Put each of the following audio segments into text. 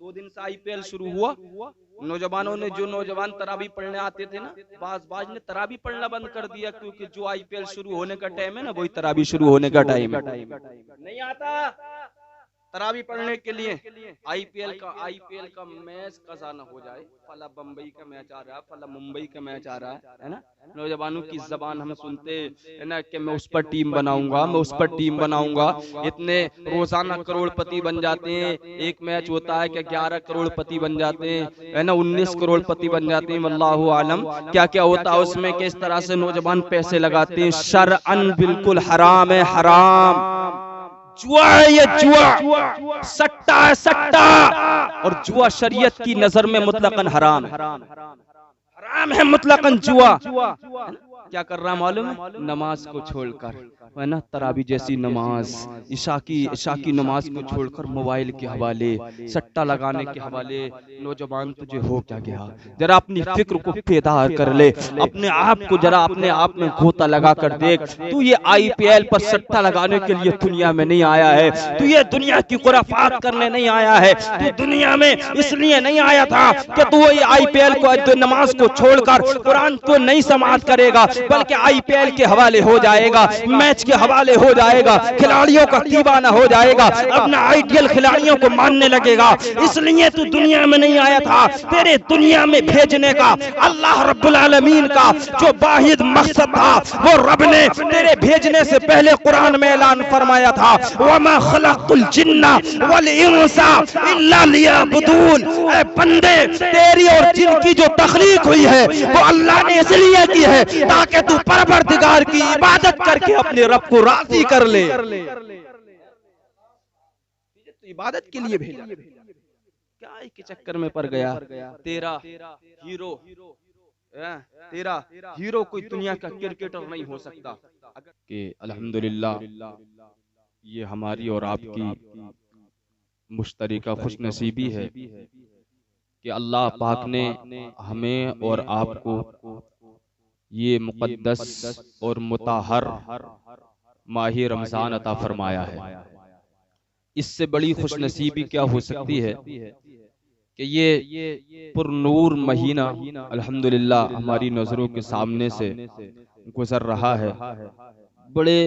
2 दिन से आईपीएल शुरू हुआ, नौजवानों ने, जो नौजवान तरावी पढ़ने आते थे ना, बाज ने तरावी पढ़ना बंद कर दिया, क्योंकि जो आईपीएल शुरू होने का टाइम है ना, वही तरावी शुरू होने का टाइम है। नहीं आता तरावी पढ़ने के लिए। आईपीएल का मैच कजा ना हो जाए, फला बम्बई का मैच आ रहा है, फला मुंबई का मैच आ रहा है ना। नौजवानों की जबान हम सुनते है ना कि मैं उस पर टीम बनाऊंगा, मैं उस पर टीम बनाऊंगा। इतने रोजाना करोड़पति बन जाते हैं, एक मैच होता है कि 11 करोड़पति बन जाते हैं, है ना, 19 करोड़पति बन जाते हैं। अल्लाहु आलम क्या क्या होता है उसमें, किस तरह से नौजवान पैसे लगाते हैं। शरअन बिल्कुल हराम है, हराम। जुआ है ये, जुआ, सट्टा है, सट्टा। और जुआ शरीयत की नजर में मुतलकन हराम है, हराम है मुतलकन जुआ। क्या कर रहा मालूम है? नमाज को छोड़कर, है ना, तरावी जैसी नमाज, इशा की नमाज को छोड़कर मोबाइल के हवाले, सट्टा लगाने के हवाले। नौजवान तुझे हो क्या गया? जरा अपनी फिक्र को बेदार कर ले, अपने आप को जरा अपने आप में गोता लगा कर देख। तू ये आईपीएल पर सट्टा लगाने के लिए दुनिया में नहीं आया है, तू ये दुनिया की खुराफात करने नहीं आया है। तू दुनिया में इसलिए नहीं आया था कि तू ये आईपीएल को, नमाज को छोड़कर कुरान को नहीं समाप्त करेगा, बल्कि आईपीएल के हवाले हो जाएगा, मैच के हवाले हो जाएगा, खिलाड़ियों का दीवाना हो जाएगा, अपना आइडियल खिलाड़ियों को मानने लगेगा। इसलिए तू दुनिया में नहीं आया था। तेरे दुनिया में भेजने का अल्लाह रब्बुल आलमीन का जो वाहिद मकसद था, वो रब ने तेरे भेजने से पहले कुरान में ऐलान फरमाया था, वमा खलक़तुल जिन्ना वल इंसा इल्ला लियअबुदून। ऐ बंदे, तेरी और जिन की जो तख्लीक हुई है वो अल्लाह ने इसलिए की है ताकि तू परवरदिगार की इबादत करके अपने रब को राजी कर ले। तो इबादत के लिए भेजा, क्या के चक्कर में पड़ गया? तेरा हीरो कोई दुनिया का क्रिकेटर नहीं हो सकता। कि अल्हम्दुलिल्लाह ये हमारी और आपकी मुश्तरका खुशनसीबी है कि अल्लाह पाक ने हमें और आपको ये मुक़द्दस और मुताहर माही रमजान अता फरमाया है। इससे बड़ी खुशनसीबी क्या हो सकती है कि ये पुरनूर महीना अल्हम्दुलिल्लाह हमारी नजरों के सामने से गुजर रहा है। बड़े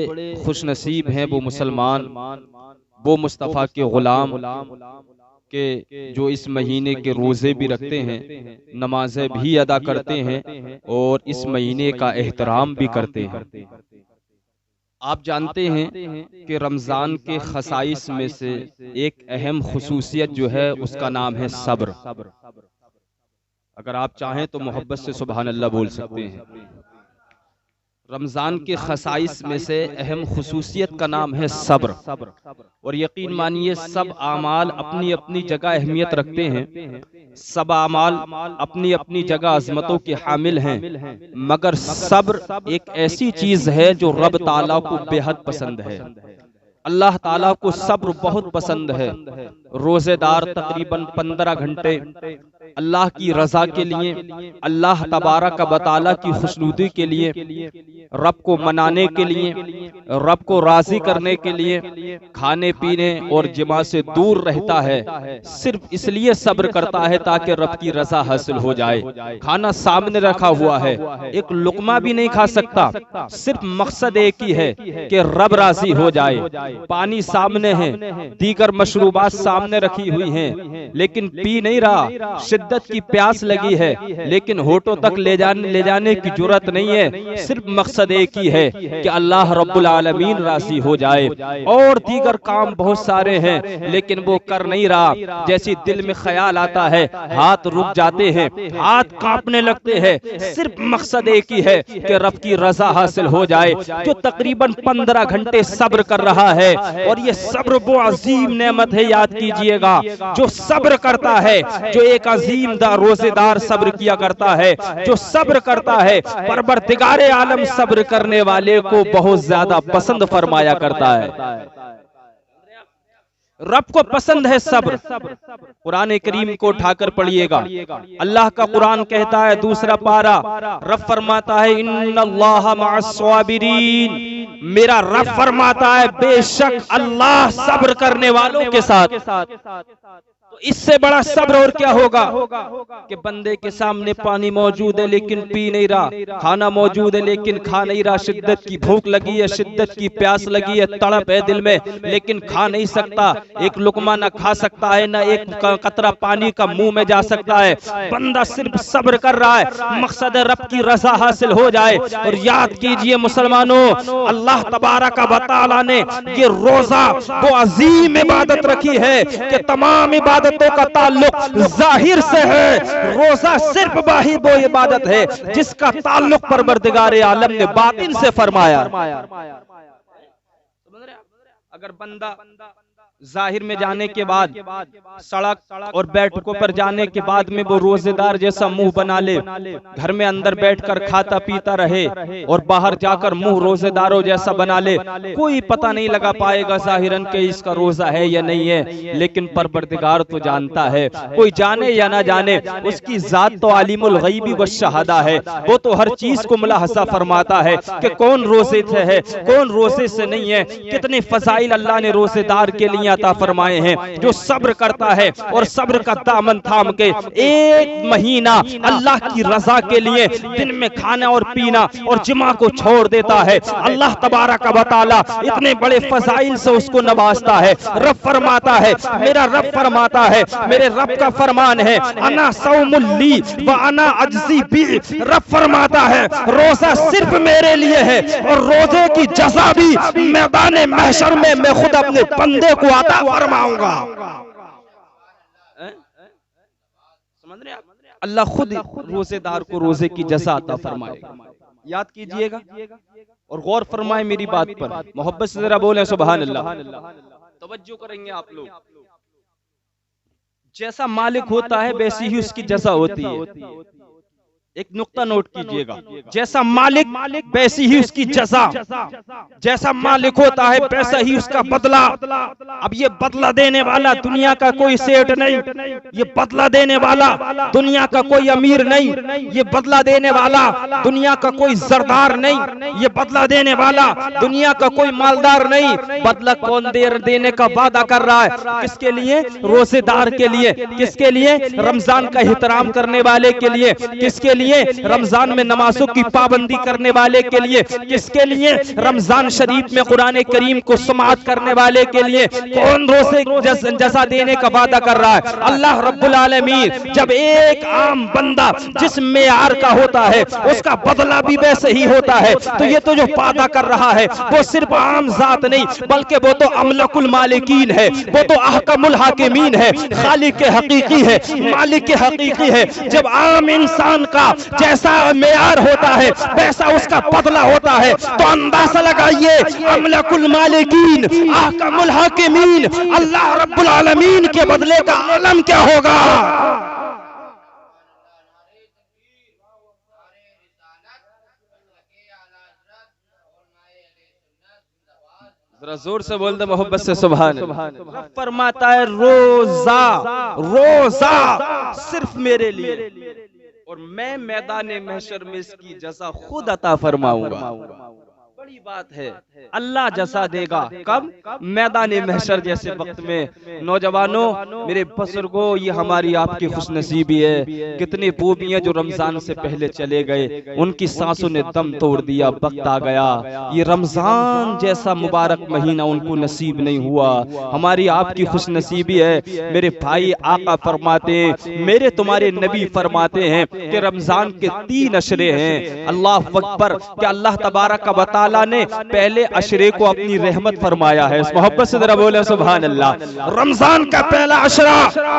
खुशनसीब हैं वो मुसलमान, वो मुस्तफ़ा के गुलाम के जो इस महीने के रोज़े भी रखते हैं, नमाजें भी अदा करते हैं और इस महीने का एहतराम भी करते हैं। आप जानते हैं कि रमज़ान के खसाइस में से एक अहम खुसूसियत जो है उसका नाम है सब्र। अगर आप चाहें तो मोहब्बत से सुभान अल्लाह बोल सकते हैं। रमज़ान के खसाइस में से अहम खुसूसियत का नाम है सब्र। और यकीन मानिए सब आमाल अपनी अपनी जगह अहमियत रखते हैं, सब आमाल अपनी अपनी जगह अजमतों के हामिल हैं, मगर सब्र एक ऐसी चीज है जो रब ताला को बेहद पसंद है। अल्लाह ताला को सब्र बहुत पसंद है। रोजेदार तकरीबन 15 घंटे अल्लाह की रजा के लिए, अल्लाह तबारक व तआला की खुशनुदी के लिए, रब को मनाने के लिए, रब को राजी करने के लिए खाने पीने और जिमा से दूर रहता है। सिर्फ इसलिए सब्र करता है ताकि रब की रजा हासिल हो जाए। खाना सामने रखा हुआ है, एक लुकमा भी नहीं खा सकता, सिर्फ मकसद एक ही है कि रब राजी हो जाए। पानी सामने है, दीगर मशरूबात सामने रखी हुई हैं, लेकिन पी नहीं रहा। शिद्दत की प्यास लगी है लेकिन होठों तक ले जाने की जुर्रत नहीं है। सिर्फ मकसद एक ही है कि अल्लाह रब्बुल आलमीन राजी हो जाए। और दीगर काम बहुत सारे हैं लेकिन वो कर नहीं रहा। जैसे दिल में ख्याल आता है, हाथ रुक जाते हैं, हाथ कांपने लगते हैं। सिर्फ मकसद एक ही है कि रब की रजा हासिल हो जाए। जो तकरीबन 15 घंटे सब्र कर रहा है, और ये सब्र वो अजीम नेमत है, याद कीजिएगा। जो सब्र करता है, जो एक अजीम रोजेदार सब्र किया करता है, जो सब्र करता है, परवरदिगारे आलम सब्र करने वाले को बहुत ज्यादा पसंद फरमाया करता है। रब को पसंद है सब्र। कुरान करीम को उठाकर पढ़िएगा। अल्लाह का कुरान कहता है, दूसरा पारा, रब फरमाता है, इन्नल्लाह मअस साबिरीन, मेरा रब फरमाता है बेशक अल्लाह सब्र करने वालों के साथ। तो इससे बड़ा सब्र और क्या होगा कि बंदे के सामने पानी मौजूद है लेकिन पी नहीं रहा, खाना मौजूद है लेकिन खा नहीं रहा, शिद्दत की भूख लगी है, शिद्दत की प्यास लगी है, तड़प है दिल में लेकिन खा नहीं सकता, एक लुकमा ना खा सकता है, ना एक कतरा पानी का मुंह में जा सकता है। बंदा सिर्फ सब्र कर रहा है, मकसद रब की रजा हासिल हो जाए। और याद कीजिए मुसलमानों, अल्लाह तबारक व तआला ने ये रोजा वो अजीम इबादत रखी है कि तमाम इबादतों का ताल्लुक जाहिर से है। रोजा सिर्फ वाही वो इबादत है जिसका ताल्लुक परवरदिगार आलम ने बातिन से फरमाया। अगर बंदा जाहिर में जाने के बाद, सड़क और बैठकों पर जाने के बाद में वो रोजेदार जैसा मुंह बना ले, घर में अंदर बैठकर खाता पीता रहे और बाहर जाकर मुंह रोजेदारों जैसा बना ले, कोई पता नहीं लगा पाएगा जाहिरन के इसका रोजा है या नहीं है। लेकिन परवरदिगार तो जानता है, कोई जाने या ना जाने, उसकी जात तो आलिमुल गैबी व शहादा है, वो तो हर चीज को मुलाहजा फरमाता है कि कौन रोजे से है, कौन रोजे से नहीं है। कितने फजाइल अल्लाह ने रोजेदार के लिए अता फरमाए हैं। जो सब्र करता है और सब्र का दामन थाम के एक महीना अल्लाह की रजा के लिए दिन में खाना और पीना और जिमा को छोड़ देता है, अल्लाह तबारक व तआला इतने बड़े फजाइल से उसको नवाजता है। रब फरमाता है, मेरा रब फरमाता है, मेरे रब का फरमान है, अना सौमुल्ली व अना अजज़ी बी। रब फरमाता है रोजा सिर्फ मेरे लिए है और रोजे की जज़ा भी मैदान महशर में मैं खुद अपने बंदे को अता फरमाऊंगा। समझ रहे आप? अल्लाह खुद रोजेदार को रोजे की जज़ा अता फरमाएगा। याद कीजिएगा और गौर फरमाए मेरी बात पर, मोहब्बत से जरा बोले सुभान अल्लाह। तवज्जो करेंगे आप लोग। जैसा मालिक होता है वैसी ही उसकी जज़ा होती है। एक नुक्ता नोट कीजिएगा, जैसा मालिक वैसी ही उसकी जज़ा, जैसा मालिक होता है वैसा ही उसका बदला। अब ये बदला देने वाला दुनिया का कोई सेठ नहीं, ये बदला देने वाला दुनिया का कोई अमीर नहीं, ये बदला देने वाला दुनिया का कोई सरदार नहीं, ये बदला देने वाला दुनिया का कोई मालदार नहीं। बदला कौन देने का वादा कर रहा है? किसके लिए? रोजेदार के लिए। किसके लिए? रमजान का एहतराम करने वाले के लिए। किसके लिए? रमजान में नमाजों की पाबंदी करने वाले के लिए। किसके लिए? रमजान शरीफ में कुरान करीम को समाअत करने वाले के लिए। कौन रोजे जज़ा देने का वादा कर रहा है? अल्लाह रब्बुल आलमीन। जब एक आम बंदा जिस मेयार का होता है उसका बदला भी वैसे ही होता है, तो ये तो जो वादा कर रहा है वो सिर्फ आम जात नहीं बल्कि वो तो अमलकुल मालिकीन है, वो तो अहकमुल हाकिमीन है, खालिक के हकीकी है, मालिक के हकीकी है। जब आम इंसान का जैसा मेयार होता है वैसा उसका बदला होता है, तो अंदाजा लगाइए अमलकुल मालिकीन अहकमुल हाकिमीन अल्लाह रब्बुल आलमीन के बदले का आलम क्या होगा। जरा जोर से बोल दे मोहब्बत से सुभान अल्लाह। फरमाता है रोजा रोजा सिर्फ मेरे लिए और मैं मैदान महशर में इसकी जज़ा खुद अता फरमाऊंगा। बड़ी बात है, अल्लाह जज़ा देगा कब? मैदान महशर जैसे वक्त में। नौजवानों, मेरे बुजुर्गों, ये हमारी आपकी खुशनसीबी है। कितने बूबी हैं जो रमजान से पहले चले गए, उनकी सांसों ने दम तोड़ दिया, वक्त आ गया, ये रमजान जैसा मुबारक महीना उनको नसीब नहीं हुआ। हमारी आपकी खुशनसीबी है। मेरे भाई आका फरमाते, मेरे तुम्हारे नबी फरमाते हैं कि रमजान के 3 अशरे हैं। अल्लाह अकबर। क्या अल्लाह तबारक व तआला ने पहले अशरे को अपनी रहमत फरमाया है? मोहब्बत से जरा बोले सुभान अल्लाह। रमजान का पहला अशरा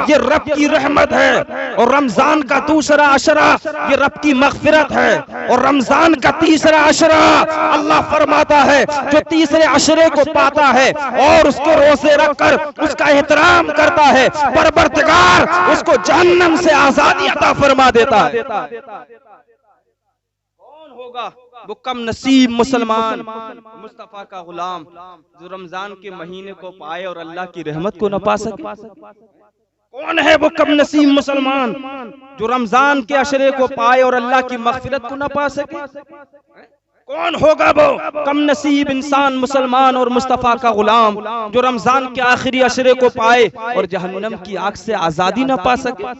ये रब की रहमत है और रमजान का दूसरा अशरा ये रब की मगफिरत है और रमजान का तीसरा अशरा अल्लाह फरमाता है जो तीसरे अशरे को पाता है और उसके रोजे रखकर उसका एहतराम करता है, परवरदिगार उसको जहन्नम से आजादी अता फरमा देता है। कौन होगा वो कम नसीब मुसलमान, मुस्तफा का गुलाम, जो रमजान के महीने को पाए और अल्लाह की रहमत को न पा सके? कौन है वो कम नसीब मुसलमान जो रमजान के अशरे को पाए और अल्लाह की मगफिरत को न पा सके? कौन होगा वो कम नसीब इंसान मुसलमान और मुस्तफ़ा का गुलाम जो रमजान के आखिरी अशरे को पाए और जहन्नम की आग से आजादी ना पा सके।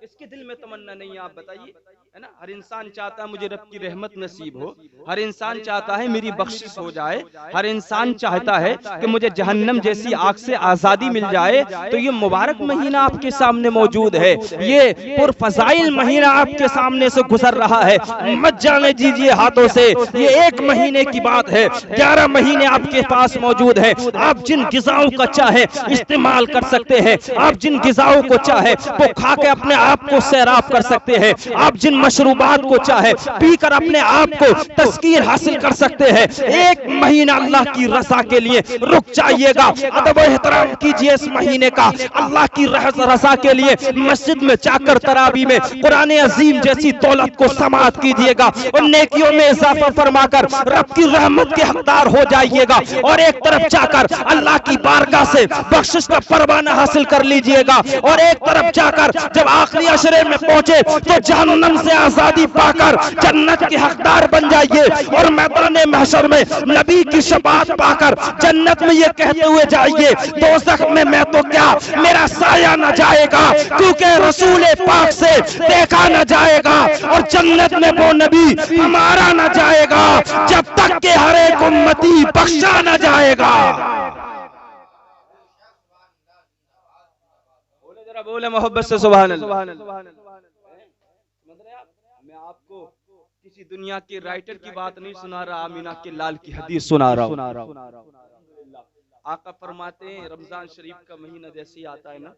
किसके दिल में तमन्ना नहीं है, आप बताइए, है ना। हर इंसान चाहता है मुझे रब की रहमत नसीब हो, हर इंसान चाहता है मेरी बख्शिश हो जाए, हर इंसान चाहता है कि मुझे जहन्नम जैसी आग से आजादी मिल जाए। तो ये मुबारक महीना आपके सामने मौजूद है, ये पुरफज़ाइल महीना आपके सामने से गुजर रहा है। मत जाने दीजिए हाथों से, ये एक महीने की बात है, 11 महीने आपके पास मौजूद है। आप जिन गिज़ाओं का चाहे इस्तेमाल कर सकते हैं, आप जिन गिज़ाओं को चाहे वो खा के अपने आप को सैराब कर सकते हैं, आप जिन मशरूबात को चाहे पीकर अपने आप को तस्कीर हासिल कर सकते हैं। एक महीना अल्लाह की रज़ा के लिए रुक जाइएगा, अदब एहतराम कीजिए इस महीने का। अल्लाह की रज़ा के लिए मस्जिद में जाकर तरावी में कुरान अजीम जैसी दौलत को समाअत कीजिएगा और नेकियों में इजाफा फरमाकर रब की रहमत के हकदार हो जाइएगा। और एक तरफ जाकर अल्लाह की बारगाह से बख्शिश का परवाना हासिल कर लीजिएगा, और एक तरफ जाकर जब आखिरी अशरे में पहुंचे तो जहन्नम से आजादी पाकर जन्नत के हकदार बन जाइए। और मैदान महशर में नबी की शफाअत पाकर जन्नत में ये कहते हुए जाइए, दोज़ख में मैं तो क्या मेरा साया न जाएगा, क्योंकि रसूल पाक से देखा न जाएगा, और जन्नत में वो नबी हमारा न जाएगा जब तक के हर एक उम्मती बख्शा न जाएगा। बोले मोहब्बत से सुभान अल्लाह। मैं आपको किसी दुनिया के राइटर की बात नहीं सुना रहा, आमीना के लाल की हदीस सुना रहा हूँ। आका फरमाते हैं रमजान शरीफ का महीना जैसे ही आता है ना,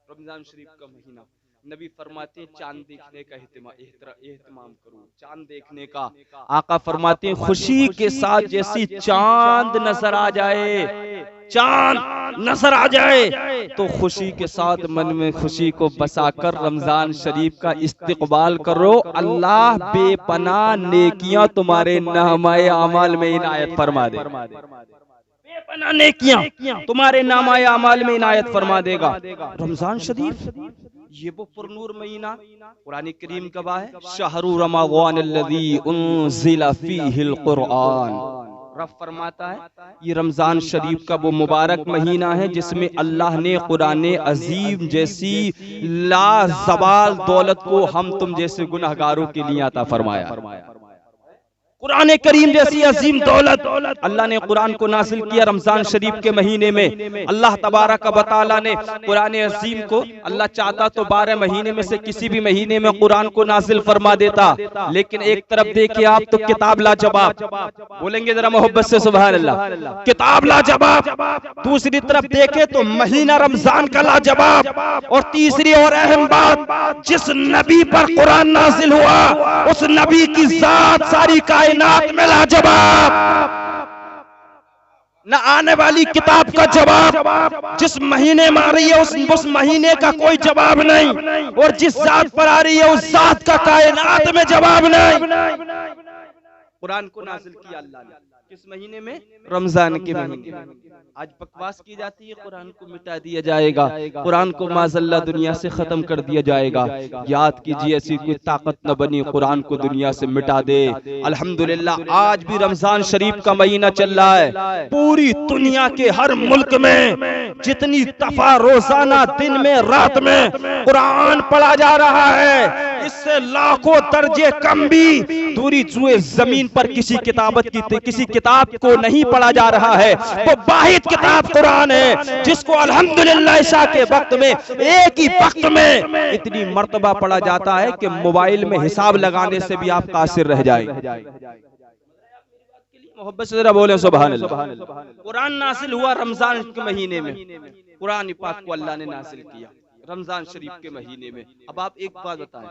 रमजान शरीफ का महीना, नबी फरमाते हैं चांद देखने का एहतमाम करो, चांद देखने का। आका फरमाते हैं खुशी के साथ जैसी चांद नजर आ जाए, चांद नजर आ जाए तो खुशी के साथ मन में खुशी को बसाकर रमजान शरीफ का इस्तिकबाल करो। अल्लाह बेपनाह नेकियां तुम्हारे नामाए अमाल में इनायत फरमा दे, बेपनाह नेकियां तुम्हारे नामाए अमाल में इनायत फरमा देगा। रमजान शरीफ ये वो पुरनूर महीना, कुरान करीम का है शहरु रमज़ान अल्लज़ी उन्ज़िला फ़ीहिल कुरआन। रब फरमाता है ये रमजान शरीफ का वो मुबारक महीना है जिसमें अल्लाह ने कुरान अजीम जैसी लाजवाल दौलत को हम तुम जैसे गुनहगारों के लिए अता फरमाया। कुरान करीम जैसी अजीम दौलत अल्लाह ने कुरान को नाजिल किया रमजान शरीफ के महीने में। अल्लाह तबारक व तआला ने कुरान अजीम को, अल्लाह चाहता तो 12 महीने में से किसी भी महीने में कुरान को नाजिल फरमा देता, लेकिन एक तरफ देखिए आप तो किताब लाजवाब, बोलेंगे जरा मोहब्बत से सुभान अल्लाह, किताब लाजवाब। दूसरी तरफ देखे तो महीना रमजान का लाजवाब। और तीसरी और अहम बात, जिस नबी पर कुरान नाजिल हुआ उस नबी की जात सारी कायनात में लाजवाब, न आने वाली किताब का जवाब जिस महीने में आ रही है उस महीने का कोई जवाब नहीं, और जिस जात पर आ रही है उस जात का कायनात में जवाब नहीं। कुरान को नाजिल किया अल्लाह ने किस महीने में? रमजान के महीने में। आज बकवास की जाती है कुरान को मिटा दिया जाएगा, कुरान को माज़अल्लाह दुनिया से खत्म कर दिया जाएगा। याद कीजिए ऐसी कोई ताकत न बनी कुरान को दुनिया से मिटा दे। अल्हम्दुलिल्लाह आज भी रमजान शरीफ का महीना चल रहा है, पूरी दुनिया के हर मुल्क में जितनी दफा रोजाना दिन में रात में कुरान पढ़ा जा रहा है, इससे लाखों दर्जे कम भी दूरी जुए जमीन पर किसी किताब को नहीं पढ़ा जा रहा है। वो वाहिद किताब कुरान है जिसको अल्हम्दुलिल्लाह इशा के वक्त में एक ही वक्त में इतनी मर्तबा पढ़ा जाता है कि मोबाइल में हिसाब लगाने से भी आप कासिर रह जाएंगे। मोहब्बत से जरा बोले सुभान अल्लाह। कुरान नासिल हुआ रमजान के महीने में, कुरान पाक को अल्लाह ने नासिल किया रमजान शरीफ के महीने में। अब आप एक बात बताएं,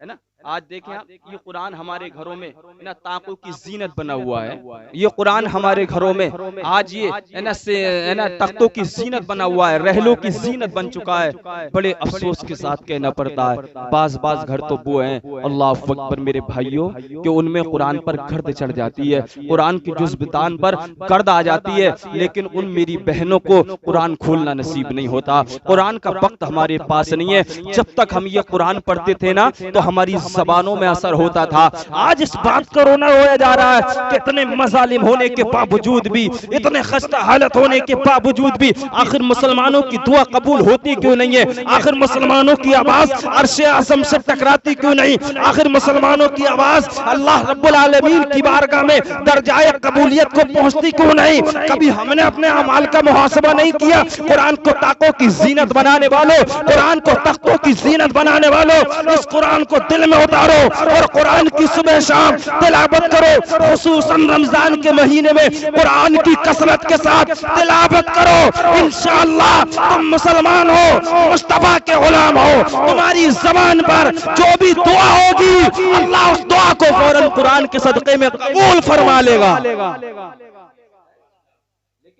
है ना, आज देखें आप ये कुरान हमारे घरों में ना ताकों की जीनत बना हुआ है, ये कुरान हमारे घरों में आज ये है ना तख्तों की जीनत बना हुआ है, रहलों की जीनत बन चुका है। बड़े अफसोस के साथ कहना पड़ता है बाज घर तो वो हैं अल्लाह अकबर मेरे भाइयों कि उनमें कुरान पर गर्द चढ़ जाती है, कुरान की जुज़्बतान पर गर्द आ जाती है, लेकिन उन मेरी बहनों को कुरान खोलना नसीब नहीं होता। कुरान का वक्त हमारे पास नहीं है। जब तक हम ये कुरान पढ़ते थे ना तो हमारी जबानों में असर होता था। आज इस बात का रोना रोया जा रहा है कि इतने मजालिम होने के बावजूद भी, इतने खस्ता हालत होने के बावजूद भी आखिर मुसलमानों की दुआ कबूल होती क्यों नहीं है? आखिर मुसलमानों की आवाज अर्शे आज़म से टकराती क्यों नहीं? आखिर मुसलमानों की आवाज अल्लाह रब्बुल आलमीन की बारगाह में दर्जाए कबूलियत को पहुंचती क्यों नहीं? कभी हमने अपने अमाल का मुहासबा नहीं किया? कुरान को ताकों की जीनत बनाने वालों, कुरान को तख्तों की जीनत बनाने वालों, इस कुरान को दिल में उतारो और कुरान की सुबह शाम तिलावत करो। खुसूसन रमजान के महीने में कुरान की कसरत के साथ तिलावत करो। इंशाअल्लाह तुम मुसलमान हो, मुस्तफा के गुलाम हो। तुम्हारी जबान पर जो भी दुआ होगी अल्लाह उस दुआ को फौरन कुरान के सदक़े में कबूल फरमा लेगा। लेकिन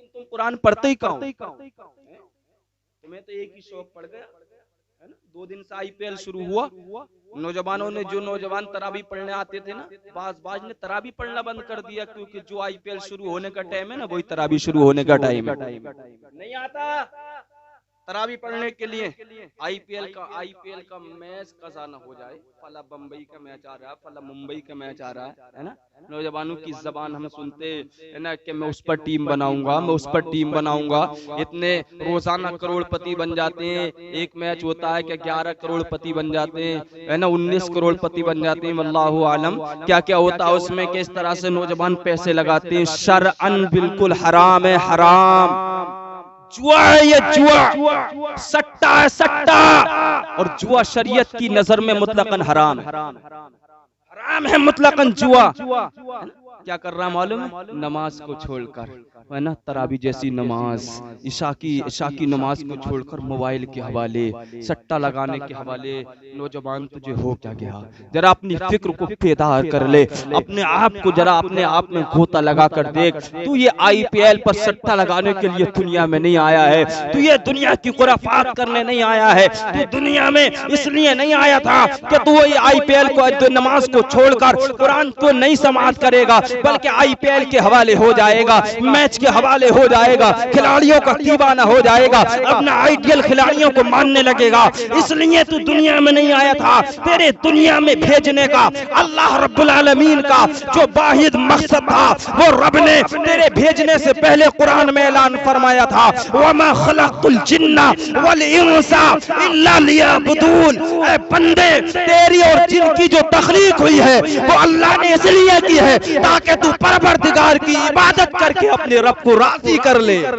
तुम कुरान पढ़ते ही कहो, तुम्हें तो एक ही शौक पड़ गया है ना। 2 दिन से IPL शुरू हुआ, नौजवानों ने, जो नौजवान तरावी पढ़ने आते थे ना, बाज ने तरावी पढ़ना बंद कर दिया, क्योंकि जो IPL शुरू होने का टाइम है ना, वही तरावी शुरू होने का टाइम है। नहीं आता तरावी पढ़ने के लिए। IPL का मैच कज़ा न हो जाए, फला बम्बई का मैच आ रहा है, फला मुंबई का मैच आ रहा है ना। नौजवानों की जबान हम सुनते है ना कि मैं उस पर टीम बनाऊंगा, मैं उस पर टीम बनाऊंगा। इतने रोजाना करोड़पति बन जाते हैं। एक मैच होता है कि 11 करोड़पति बन जाते हैं, है ना, 19 करोड़पति बन जाते हैं। अल्लाहु आलम क्या क्या होता है उसमें, किस तरह से नौजवान पैसे लगाते हैं। शरअन बिल्कुल हराम है, हराम। जुआ है ये, जुआ सट्टा है, सट्टा। और जुआ शरीयत की नजर में मुतलकन हराम है, मुतलकन जुआ। क्या कर रहा मालूम है? नमाज को छोड़कर, है ना, तरावी जैसी नमाज, इशा की नमाज को छोड़कर मोबाइल के हवाले, सट्टा लगाने के हवाले। नौजवान तुझे हो क्या गया? जरा अपनी फिक्र को बेदार कर ले, अपने आप को जरा अपने आप में गोता लगा कर देख। तू ये IPL पर सट्टा लगाने के लिए दुनिया में नहीं आया है, तू ये दुनिया की खुराफात करने नहीं आया है। तू दुनिया में इसलिए नहीं आया था कि तू ये IPL को, नमाज को छोड़कर कुरान को नहीं समाअत करेगा, बल्कि IPL के हवाले हो जाएगा, मैच के हवाले हो जाएगा, खिलाड़ियों का दीवाना हो जाएगा, अपना आइडियल खिलाड़ियों को मानने लगेगा। इसलिए तू दुनिया में नहीं आया था। तेरे दुनिया में भेजने का अल्लाह रब्बुल आलमीन का जो वाहिद मकसद था, वो रब ने तेरे भेजने से पहले कुरान में ऐलान फरमाया था, वमा खलक़तुल जिन्ना वल इंसा इल्ला लियअबुदून। ऐ बंदे, तेरी और जिन की जो तखलीक हुई है वो अल्लाह ने इसलिए की है ताकि तू परवरदिगार की इबादत करके अपने रब को राजी कर ले। तो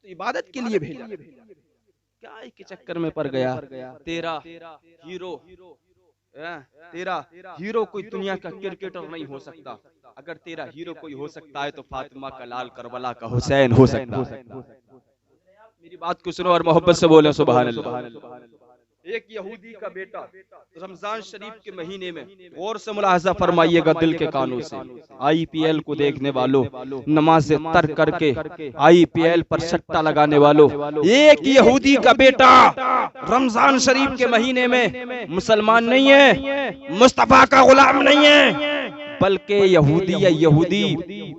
इबादत के लिए भेजा, क्या के चक्कर में पड़ गया? तेरा हीरो कोई दुनिया का क्रिकेटर नहीं हो सकता। अगर तेरा हीरो कोई हो सकता है तो फातिमा का लाल, करबला का हुसैन हो सकता है। मेरी बात को सुनो और मोहब्बत से बोले सुभान अल्लाह। एक यहूदी का बेटा रमजान शरीफ के महीने में, गौर से मुलाहजा फरमाइएगा दिल के कानों से, IPL को देखने वालों, नमाज तर्क करके IPL पर सट्टा लगाने वालों, एक यहूदी का बेटा रमजान शरीफ के महीने में मुसलमान नहीं है, मुस्तफा का गुलाम नहीं है, बल्कि यहूदी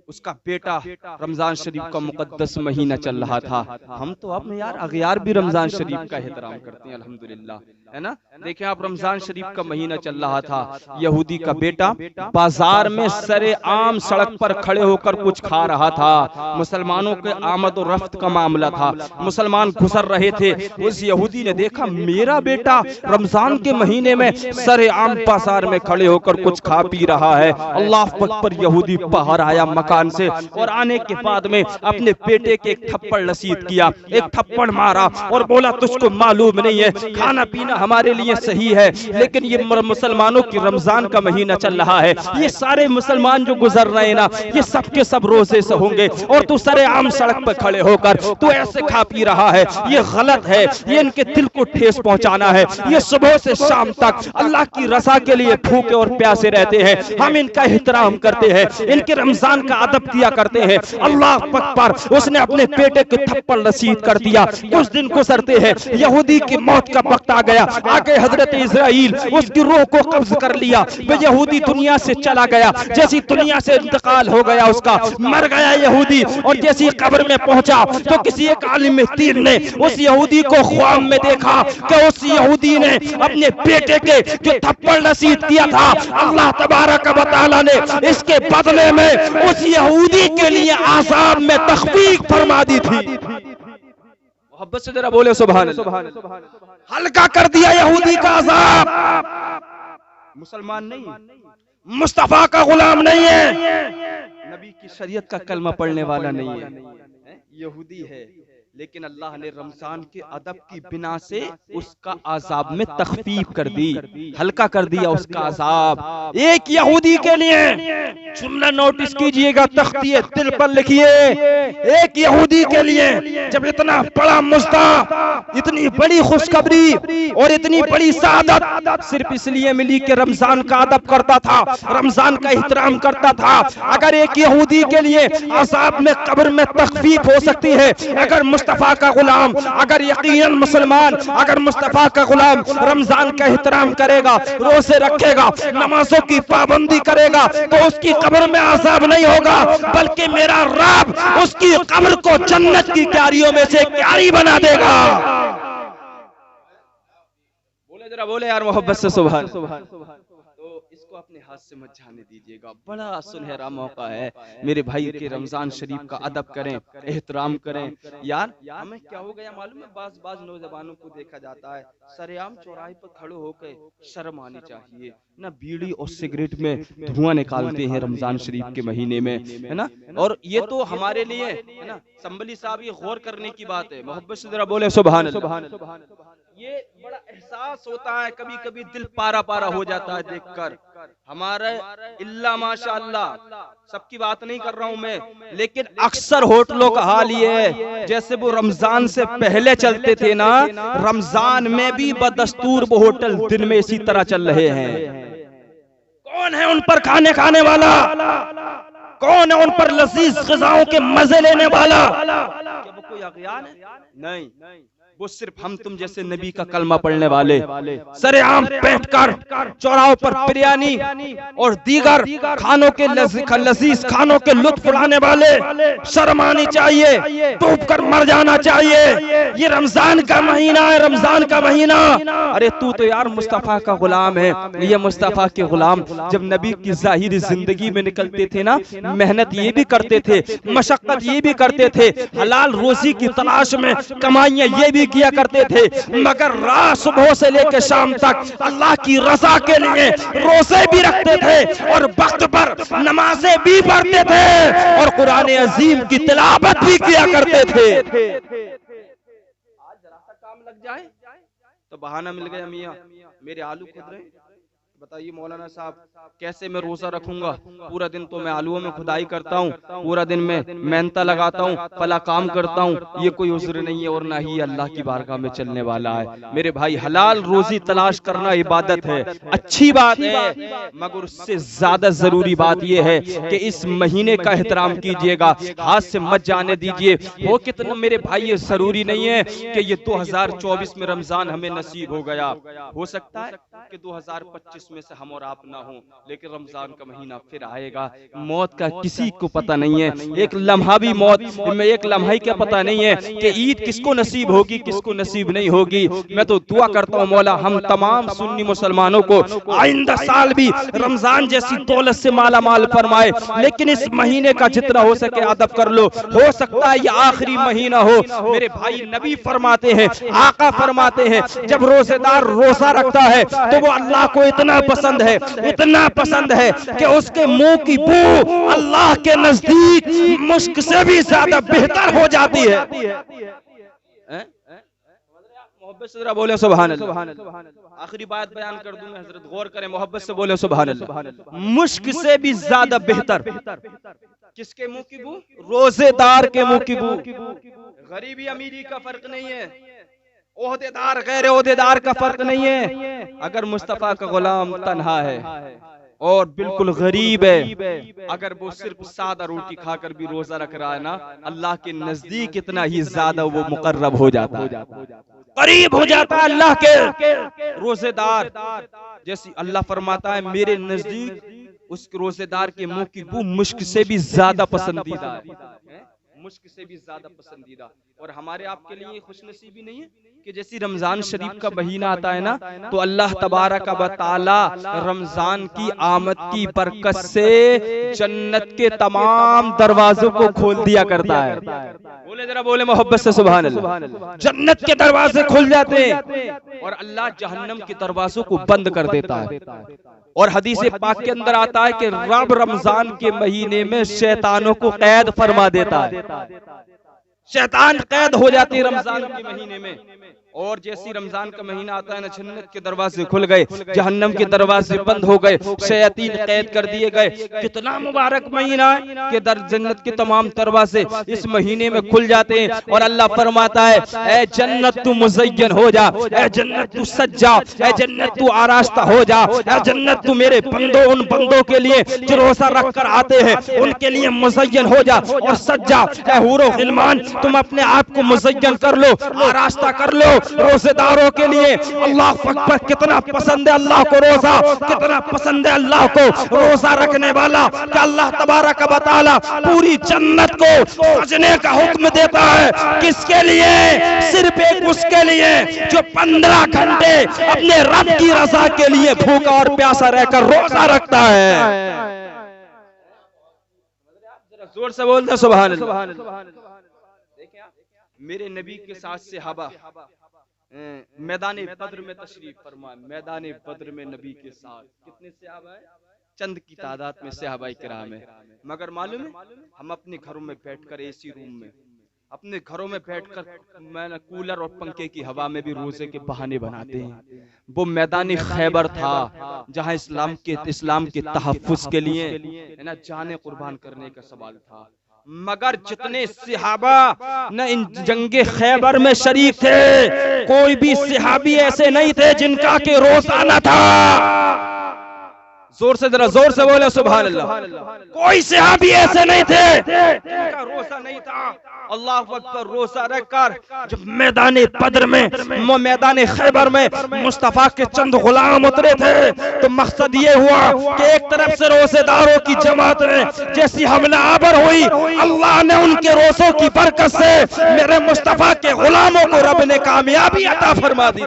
उसका बेटा रमजान शरीफ का मुकद्दस महीना चल रहा था। हम तो अब यार अगयार भी रमजान शरीफ का एहतराम करते हैं, अल्हम्दुलिल्लाह, है ना। देखें आप, रमजान शरीफ का महीना चल रहा था, यहूदी का बेटा बाजार में सरे आम सड़क पर खड़े होकर कुछ खा रहा था। मुसलमानों के आमद और रफ्त का मामला था, मुसलमान गुजर रहे थे। उस यहूदी ने देखा मेरा बेटा रमजान के महीने में सरे आम बाजार में खड़े होकर कुछ खा पी रहा है। अल्लाह अकबर, यहूदी बाहर आया मकान से, और आने के बाद में अपने बेटे के एक थप्पड़ रसीद किया, एक थप्पड़ मारा और बोला तुझको मालूम नहीं है, खाना पीना हमारे लिए सही है, लेकिन ये मुसलमानों की रमजान का महीना चल रहा है, ये सारे मुसलमान जो गुजर रहे हैं ना, ये सब के सब रोजे से होंगे, और तू सरे आम सड़क पर खड़े होकर तू ऐसे खा पी रहा है, ये गलत है, ये इनके दिल को ठेस पहुंचाना है। ये सुबह से शाम तक अल्लाह की रज़ा के लिए भूखे और प्यासे रहते हैं, हम इनका एहतराम करते हैं, इनके रमजान का अदब किया करते हैं। अल्लाह अकबर, उसने अपने बेटे के थप्पड़ रसीद कर दिया। कुछ दिन गुजरते हैं, यहूदी की मौत का वक्त आ गया, आगे हजरत इस्राइल उसकी रूह को कब्ज कर लिया, वह यहूदी दुनिया से चला गया। जैसी दुनिया से इंतकाल हो गया उसका, मर गया यहूदी, और जैसी कब्र में पहुंचा तो किसी एक आलिम तीर ने उस यहूदी को ख्वाब में देखा कि उस यहूदी ने अपने बेटे के जो थप्पड़ नसीब किया था, अल्लाह तबारक व तआला ने इसके बदले में उस यहूदी के लिए आज़ाब में तखफीफ फरमा दी थी। मोहब्बत से जरा बोले सुभान अल्लाह। हल्का कर दिया यहूदी का अज़ाब। मुसलमान नहीं, मुस्तफा का गुलाम नहीं है, नबी की शरीयत का कलमा पढ़ने वाला नहीं है, यहूदी है, लेकिन अल्लाह ने रमजान के अदब की बिना से उसका अजाब में तखफीफ कर दी, हल्का कर दिया उसका अजाब। एक यहूदी के लिए जुमला नोटिस कीजिएगा, तख्तिए दिल पर लिखिए, एक यहूदी के लिए जब इतना बड़ा मुस्ता, इतनी बड़ी खुशखबरी और इतनी बड़ी सादत सिर्फ इसलिए मिली कि रमजान का अदब करता था, रमजान का एहतराम करता था। अगर एक यहूदी के लिए अजाब में कब्र में तखफीफ हो सकती है, अगर मुस्तफा का गुलाम, अगर यकीनन मुसलमान, अगर मुस्तफा का गुलाम रमजान का एहतराम करेगा, रोजे रखेगा, नमाजों की पाबंदी करेगा, तो उसकी कब्र में अजाब नहीं होगा, बल्कि मेरा रब उसकी कब्र को जन्नत की क्यारियों में से क्यारी बना देगा। बोले जरा बोले यार मोहब्बत से सुभान। तो इसको अपने हाथ से मत जाने दीजिएगा, बड़ा सुनहरा मौका है मेरे भाई के रमजान शरीफ का अदब करें, एहतराम करें। यार हमें क्या हो गया मालूम है, बाज नौजवानों को देखा जाता है सरेआम चौराहे पर खड़े होकर, शर्म आनी चाहिए ना, बीड़ी और सिगरेट में धुआं निकालते हैं रमजान शरीफ के महीने में, है ना। और ये तो हमारे लिए है ना, संभली साहब ये गौर करने की बात है, मोहब्बत से जरा बोले सुभान अल्लाह। ये बड़ा एहसास होता है, कभी कभी दिल पारा पारा हो जाता है देखकर। हमारे इल्ला माशाअल्लाह, सबकी बात नहीं कर रहा हूं मैं, लेकिन अक्सर होटलों का हाल ये है, जैसे वो रमजान से पहले चलते थे ना, रमजान में भी बदस्तूर वो होटल दिन में इसी तरह चल रहे हैं। कौन है उन पर खाने वाला, कौन है उन पर लजीज ग़िज़ाओं के मजे लेने वाला? क्या वो कोई अग़ियान है? नहीं, वो सिर्फ हम तुम जैसे नबी का कलमा पढ़ने वाले, सरेआम बैठकर चौराहों पर बिरयानी और दीगर खानों के लजीज खानों के लुत्फ उड़ाने वाले। शर्म आनी चाहिए, डूब कर मर जाना चाहिए। ये रमजान का महीना है, रमजान का महीना। अरे तू तो यार मुस्तफा का गुलाम है। ये मुस्तफा के गुलाम जब नबी की जाहिरी जिंदगी में निकलते थे ना, मेहनत ये भी करते थे, मशक्कत ये भी करते थे, हलाल रोजी की तलाश में कमाइयां ये भी किया करते थे, मगर रात सुबह से लेकर शाम तक अल्लाह की रजा के लिए रोजे भी रखते थे और वक्त पर नमाजें भी पढ़ते थे और कुरान अजीम की तिलावत भी किया करते थे। आज जरा सा काम लग जाए तो बहाना मिल गया, मियां मेरे आलू खुद रहे। बताइए मौलाना साहब कैसे मैं रोजा रखूंगा? पूरा दिन तो मैं आलूओं में खुदाई करता हूँ, पूरा दिन में मेहनत लगाता हूँ, फला काम करता हूँ। ये कोई उज़्र नहीं है और ना ही अल्लाह की बारगाह में चलने वाला है। मेरे भाई हलाल रोजी तलाश करना इबादत है, अच्छी बात है, मगर उससे ज्यादा जरूरी बात यह है कि इस महीने का एहतराम कीजिएगा, हाथ से मत जाने दीजिए। वो कितना मेरे भाई ये जरूरी नहीं है कि ये 2024 में रमजान हमें नसीब हो गया, हो सकता है कि 2025 में से हम और आप ना हो, लेकिन रमजान का महीना फिर आएगा। मौत का किसी को पता नहीं है, एक लम्हा भी मौत में, एक लम्हा ही क्या पता नहीं है कि ईद किसको नसीब होगी किसको नसीब नहीं होगी। मैं तो दुआ करता हूँ मौला हम तमाम सुन्नी मुसलमानों को आइंदा साल भी रमजान जैसी दौलत से माला माल फरमाए, लेकिन इस महीने का जितना हो सके अदब कर लो। हो सकता है ये आखिरी महीना हो। मेरे भाई नबी फरमाते हैं, आका फरमाते हैं, जब रोजेदार रोजा रखता है तो वो अल्लाह को इतना पसंद है, इतना पसंद है कि उसके मुंह की बू अल्लाह के नजदीक मुश्क से भी ज्यादा बेहतर हो जाती है। मोहब्बत से बोले सुभान अल्लाह। आखिरी बात बयान कर दूंगा, हजरत गौर करें, मोहब्बत से बोले सुभान अल्लाह। मुश्क से भी ज्यादा बेहतर किसके मुंह की बू? रोजेदार के मुंह की बू। गरीबी अमीरी का फर्क नहीं है, ओहदेदार गैर ओहदेदार का फर्क नहीं है। अगर मुस्तफा का गुलाम तन्हा है और बिल्कुल गरीब है, अगर वो सिर्फ सादा रोटी खाकर भी रोजा रख रहा है ना, अल्लाह के नजदीक इतना ही ज्यादा वो मुकर्रब हो जाता है, करीब हो जाता है अल्लाह के रोजेदार। जैसी अल्लाह फरमाता है मेरे नजदीक उस रोजेदार के मुंह की बू मुश्क से भी ज्यादा पसंदीदा है, मुश्क से भी ज्यादा पसंदीदा। और हमारे आपके लिए खुशनसीबी नहीं है कि जैसी रमजान शरीफ का महीना आता है ना, तो अल्लाह तबारक व तआला रमजान की आमद की बरकत से जन्नत के तमाम दरवाजों को खोल दिया करता है। बोले जरा बोले मोहब्बत से सुभान अल्लाह। जन्नत के दरवाजे खुल जाते हैं और अल्लाह जहन्नम के दरवाजों को बंद कर देता है। और हदीस पाक के अंदर आता है कि रब रमजान के महीने में शैतानों को कैद फरमा देता है। शैतान कैद हो जाते हैं रमजान के महीने में। और जैसी रमजान का महीना आता है ना, जन्नत के दरवाजे खुल गए, जहन्नम के दरवाजे बंद हो गए, शैतान कैद कर दिए गए। कितना मुबारक महीना है कि जन्नत के तमाम दरवाजे इस महीने में खुल जाते हैं। और अल्लाह फरमाता है ऐ जन्नत तू मुज़य्यन हो जा, ऐ जन्नत तू सज जा, ऐ जन्नत तू आरास्ता हो जा, ऐ जन्नत तू मेरे बंदों उन बंदों के लिए जो रोजा रख कर आते हैं उनके लिए मुज़य्यन हो जा और सज जा। ऐ हूरो गिलमान तुम अपने आप को मुज़य्यन कर लो, आरास्ता कर लो रोजेदारों के लिए। अल्लाह अकबर, कितना पसंद है अल्लाह को रोजा, कितना पसंद है अल्लाह को रोजा रखने वाला। कि अल्लाह तबारक व तआला पूरी जन्नत को सजने का हुक्म देता है। किसके लिए? सिर्फ एक उसके लिए जो 15 घंटे अपने रब की रजा के लिए भूखा और प्यासा रहकर रोजा रखता है। जोर से बोलते सुभान अल्लाह। देखिए मेरे नबी के साथ सहाबा मैदान बद्र में तशरीफ फरमा, मैदान बद्र में नबी के साथ कितने सहाबा है? चंद की तादाद में सहाबाए किराम है। मगर मालूम है हम अपने घरों में बैठकर एसी रूम में, अपने घरों में बैठकर मैंने कूलर और पंखे की हवा में भी रोजे के बहाने बनाते हैं। वो मैदान खैबर था जहां इस्लाम के तहफ्फुज़ के लिए है ना जाने कुर्बान करने का सवाल था। मगर जितने सहाबा न इन जंगे खैबर में शरीक थे, कोई भी सहाबी ऐसे नहीं थे जिनका के रोजा न था। जोर से, जरा जोर से बोले सुभान अल्लाह। कोई सहाबी ऐसे नहीं थे जिनका रोजा नहीं था। अल्लाह अकबर। रोजा रखकर जब मैदान बद्र में, मैदान खैबर में मुस्तफा के चंद गुलाम उतरे थे, तो मकसद ये हुआ कि एक तरफ से रोजेदारों की जमात में जैसी हमला आवर हुई, अल्लाह ने उनके रोजों की बरकत से मेरे मुस्तफा के गुलामों को रब ने कामयाबी अता फरमा दी।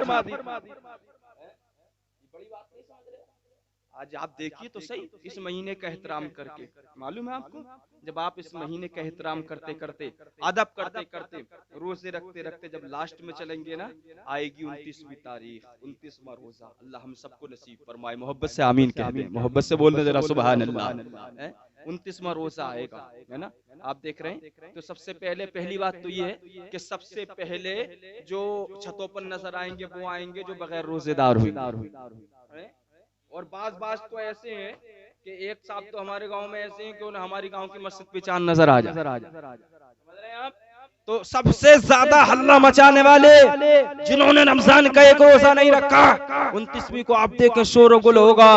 आज आप देखिए तो सही, इस महीने का एहतराम करके, मालूम है आपको, जब आप इस महीने का एहतराम करते करते, अदब करते करते, रोजे रखते रखते जब लास्ट में चलेंगे ना, आएगी 29वीं तारीख, 29वां रोजा। अल्लाह हम सबको नसीब फरमाए। मोहब्बत से आमीन कह दें, मोहब्बत से बोल दे जरा सुभान अल्लाह। 29वां रोजा आएगा, है ना, आप देख रहे हैं। तो सबसे पहले पहली बात तो ये है कि सबसे पहले जो छतों पर नजर आएंगे वो आएंगे जो बगैर रोजेदार हुए। और बाज तो ऐसे हैं कि एक साहब तो हमारे गांव में ऐसे हैं कि उन्हें हमारी गांव की मस्जिद पे चांद नजर आ जाए। समझ रहे हैं आप? तो सबसे ज्यादा हल्ला मचाने वाले जिन्होंने रमजान का एक रोजा नहीं रखा, 29वीं को आप देख के शोर गुल होगा।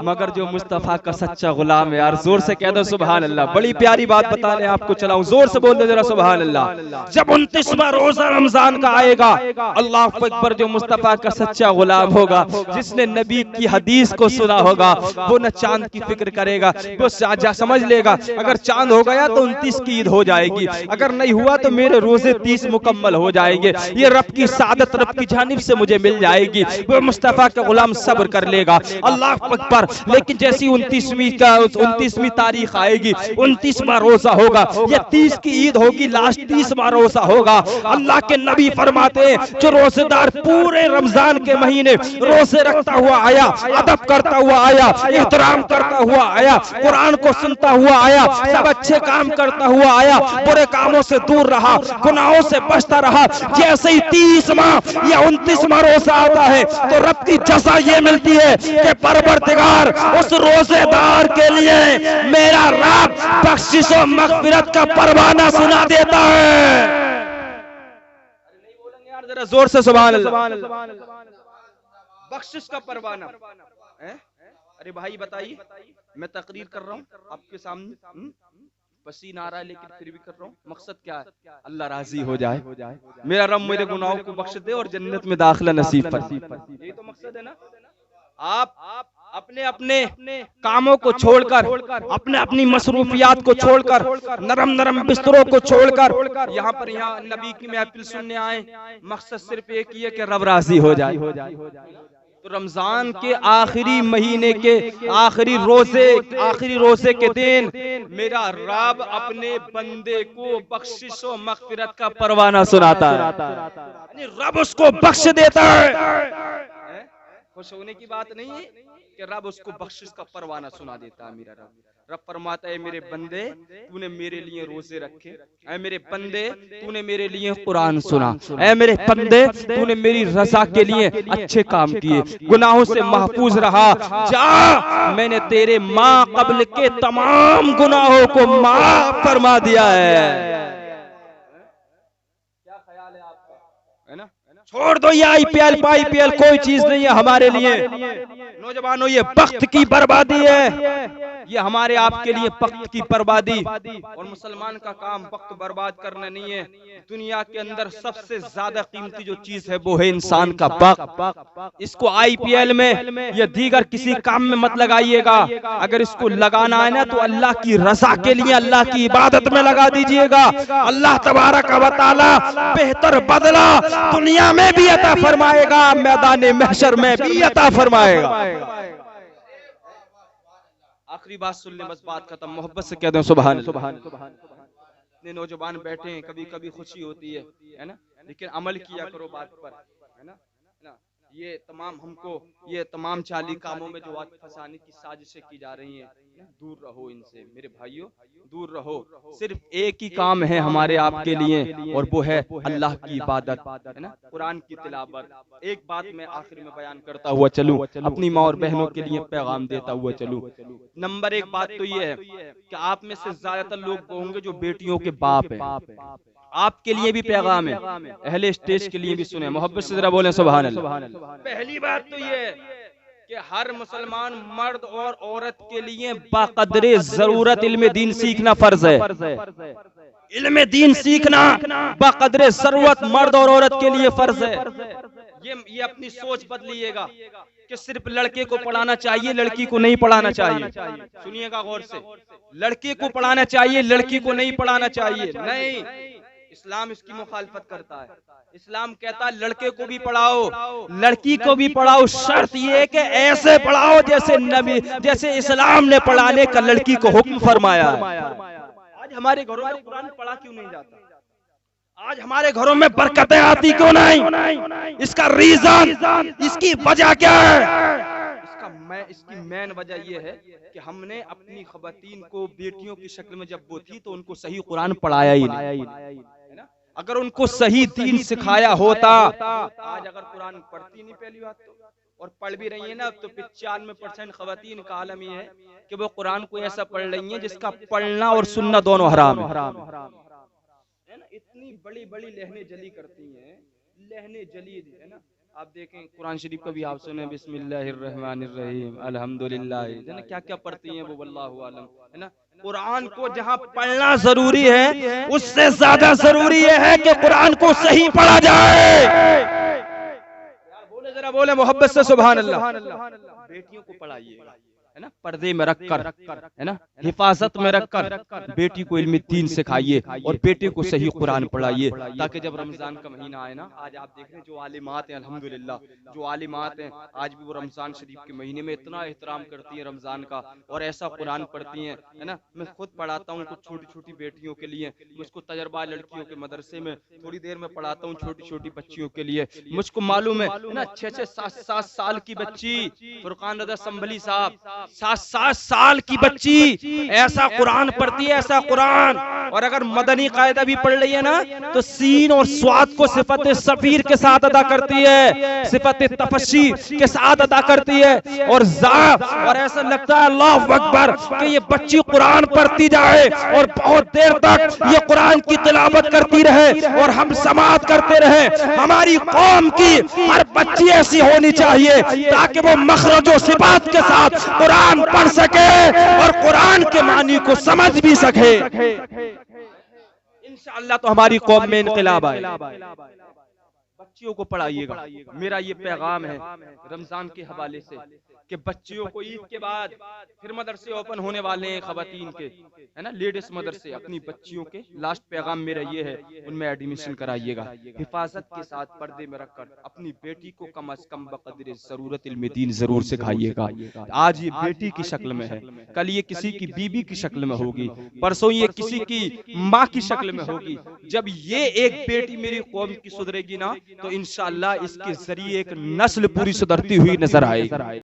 मगर जो मुस्तफा का सच्चा गुलाम है, यार जोर से कह दो सुभान अल्लाह। बड़ी प्यारी बात बताने आपको चलाऊं, जोर से बोल दो जरा सुभान अल्लाह। जब 29वां रोजा रमजान का आएगा, अल्लाह अकबर, जो मुस्तफा का सच्चा गुलाम होगा, जिसने नबी की हदीस को सुना होगा, वो न चांद की फिक्र करेगा, वो समझ लेगा अगर चांद हो गया तो 29 की ईद हो जाएगी, अगर नहीं हुआ तो मेरे रोजे 30 मुकम्मल हो जाएंगे, ये रब की सादत रब की जानिब से मुझे मिल जाएगी। वो मुस्तफा का गुलाम सब्र कर लेगा। अल्लाह अकबर। लेकिन जैसी 29वीं तारीख आएगी, 29वां रोजा होगा, ये 30 की ईद होगी, लास्ट 30वां रोजा होगा। अल्लाह के नबी फरमाते हैं जो रोजेदार पूरे रमजान के महीने रोजे रखता हुआ आया, अदब करता हुआ आया, एहतराम करता हुआ आया, कुरान को सुनता हुआ आया, सब अच्छे काम करता हुआ आया, बुरे कामों से दूर रहा, गुनाहों से बचता रहा, जैसे ही 30वां या 29वां रोजा आता है तो रब की जज़ा ये मिलती है कि परवरदिगार उस रोजेदार के लिए मेरा रब बख्शिश और मग़फ़िरत का परवाना सुना देता है। नहीं बोलेंगे यार, जरा जोर से सुभान अल्लाह। बख्शिश का परवाना है? अरे भाई बताइए, मैं तकरीर कर रहा हूँ आपके सामने, पसीना आ रहा है लेकिन फिर भी कर रहा हूँ, मकसद क्या है? अल्लाह राजी हो जाए, मेरा रब मेरे गुनाहों को बख्श दे और जन्नत में दाखिला नसीब फरमाए। यही तो मकसद है ना। आप अपने अपने कामों को छोड़कर, अपने अपनी मसरूफियात को छोड़कर, नरम नरम बिस्तरों को छोड़कर यहाँ नबी की महफिल सुनने आए, मकसद सिर्फ एक ही है कि रब राजी हो जाए। तो रमजान के आखिरी महीने के आखिरी रोजे के दिन मेरा रब अपने बंदे को बख्शिश और मगफिरत का परवाना सुनाता है, रब उसको बख्श देता है। खुश होने की बात नहीं है कि रब उसको बख्शिश का परवाना सुना देता है। मेरा रब फरमाता है, मेरे बंदे तूने मेरे लिए रोजे रखे, ऐ मेरे बंदे तूने मेरे लिए कुरान सुना, ऐ मेरे बंदे तूने मेरी रजा के लिए अच्छे काम किए, गुनाहों से महफूज रहा, जा मैंने तेरे माँ कब्ल के तमाम गुनाहों को माफ फरमा दिया है। क्या ख्याल है आपका? है ना, छोड़ दो ये आईपीएल कोई चीज नहीं है हमारे लिए। नौजवानों, ये वक्त की बर्बादी है, ये हमारे आपके लिए वक्त की बर्बादी। और मुसलमान का काम वक्त बर्बाद करना नहीं है। दुनिया के अंदर सबसे ज्यादा कीमती जो चीज है वो है इंसान का वक्त। इसको आईपीएल में या दीगर किसी काम में मत लगाइएगा। अगर इसको लगाना है ना तो अल्लाह की रजा के लिए, अल्लाह की इबादत में लगा दीजिएगा। अल्लाह तबारक व तआला बेहतर बदला दुनिया में भी अता फरमाएगा, मैदान महशर में भी अता फरमाएगा। आखिरी बात सुन ले, बस बात खत्म, मोहब्बत से कह दें सुभान सुभान। इतने नौजवान बैठे हैं, कभी कभी खुशी होती है ना, लेकिन अमल किया करो बात पर, है ना। ये तमाम चाली कामों में जो आज फंसाने की साजिशें की जा रही हैं, दूर रहो इनसे मेरे भाइयों, दूर रहो। सिर्फ एक ही काम है हमारे आपके लिए और वो है अल्लाह की इबादत, है ना, कुरान की तिलावत। एक बात मैं आखिर में बयान करता हुआ चलूं, अपनी माँ और बहनों के लिए पैगाम देता हुआ चलूं। नंबर एक बात तो ये है कि आप में से ज्यादातर लोग होंगे जो बेटियों के बाप हैं। आपके लिए भी पैगाम है, अहले स्टेज के लिए भी सुने, मोहब्बत से जरा बोले सुभान अल्लाह। पहली बात तो ये कि हर मुसलमान मर्द और औरत के लिए बाकदरे जरूरत इल्म दीन सीखना फर्ज है। इल्म दीन सीखना बाकदरे जरूरत मर्द और औरत के लिए फर्ज है। ये अपनी सोच बदलिएगा कि सिर्फ लड़के को पढ़ाना चाहिए, लड़की को नहीं पढ़ाना चाहिए। सुनिएगा गौर से, लड़के को पढ़ाना चाहिए, लड़की को नहीं पढ़ाना चाहिए। नहीं, इस्लाम इसकी मुखालफत करता है। इस्लाम कहता है लड़के को भी पढ़ाओ, लड़की को भी पढ़ाओ, शर्त ये कि ऐसे पढ़ाओ जैसे इस्लाम ने पढ़ाने का लड़की को हुक्म फरमाया है। आज हमारे घरों में कुरान पढ़ा क्यों नहीं जाता? आज हमारे घरों में बरकतें आती क्यों नहीं? इसका रीजन, इसकी वजह क्या है? इसकी मेन वजह यह है कि हमने अपनी खवातीन को बेटियों की शक्ल में जब वो थी तो उनको सही कुरान पढ़ाया ही नहीं, है ना। अगर उनको सही दीन सिखाया होता, आज अगर कुरान पढ़ती नहीं पहली बात तो, और पढ़ भी रही है ना, तो 95% खवातीन का आलम ये है कि वो कुरान को ऐसा पढ़ रही है जिसका पढ़ना और सुनना दोनों हराम है ना। इतनी बड़ी बड़ी लहने जली करती हैं, लहने जली, है ना। आप देखें कुरान शरीफ का भी आप सुने, बिस्मिल्लाहिर्रहमानिर्रहीम अल्हम्दुलिल्लाह, है ना, क्या क्या पढ़ती हैं वो, वल्लाहु आलम, है ना। कुरान को जहाँ पढ़ना जरूरी है, उससे ज्यादा जरूरी है कि कुरान को सही पढ़ा जाए। बोले जरा बोले मोहब्बत से सुभान अल्लाह। बेटियों को पढ़ाइएगा, है ना, पर्दे में रखकर, है ना, हिफाजत में रखकर बेटी को इल्म दीन सिखाइए और बेटे को सही कुरान पढ़ाइए, ताकि जब रमजान का महीना आए ना, आज आप देख रहे हैं जो आलिमात हैं, अल्हम्दुलिल्लाह जो आलिमात हैं आज भी वो रमजान शरीफ के महीने में इतना एहतराम करती हैं रमजान का, और ऐसा कुरान पढ़ती हैं, है ना। मैं खुद पढ़ाता हूँ कुछ छोटी छोटी बेटियों के लिए, मुझको तजर्बा लड़कियों के मदरसे में थोड़ी देर में पढ़ाता हूँ छोटी छोटी बच्चियों के लिए। मुझको मालूम है ना, 6-6 7-7 साल की बच्ची, फुरकान रजा संभली साहब, 7-7 साल की बच्ची ऐसा कुरान पढ़ती है, ऐसा कुरान। और अगर मदनी कायदा भी पढ़ रही है ना, तो सीन और स्वाद को सिफत सफीर के साथ अदा करती है, सिफत तफस्सी के साथ अदा करती है, और ऐसा लगता है अल्लाह अकबर कि ये बच्ची कुरान पढ़ती जाए और बहुत देर तक ये कुरान की तिलावत करती रहे और हम समाअत करते रहे। हमारी कौम की हर बच्ची ऐसी होनी चाहिए ताकि वो मखरज और सिफात के साथ कुरान पढ़ सके और कुरान के मानी को समझ भी सके। इंशाअल्लाह तो हमारी कौम में इनकलाब आए। बच्चियों को पढ़ाइएगा, मेरा ये पैगाम है रमजान के हवाले से कि बच्चियों को ईद के बाद फिर मदरसे ओपन होने वाले हैं खवातीन के, है ना, लेडीज मदरसे, अपनी बच्चियों के लास्ट पैगाम मेरा ये है, उनमें एडमिशन कराइएगा, हिफाजत के साथ पर्दे में रखकर अपनी बेटी को कम अज कम बकदर जरूरत इल्म दीन जरूर सिखाइएगा। आज ये बेटी की शक्ल में है, कल ये किसी की बीबी की शक्ल में होगी, परसों ये किसी की माँ की शक्ल में होगी। जब ये एक बेटी मेरी कौम की सुधरेगी ना, तो इंशाअल्लाह इसके जरिए एक नस्ल पूरी सुधरती हुई नजर आएगी।